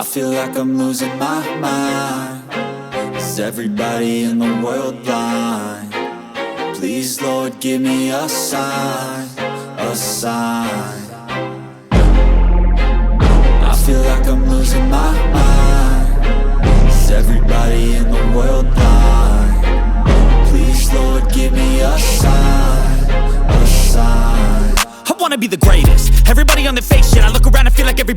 I feel like I'm losing my mind. Is everybody in the world blind? Please, Lord, give me a sign, a sign. I feel like I'm losing my mind. Is everybody in the world blind? Please, Lord, give me a sign, a sign. I wanna be the greatest. Everybody on their fake shit. I look around and feel like everybody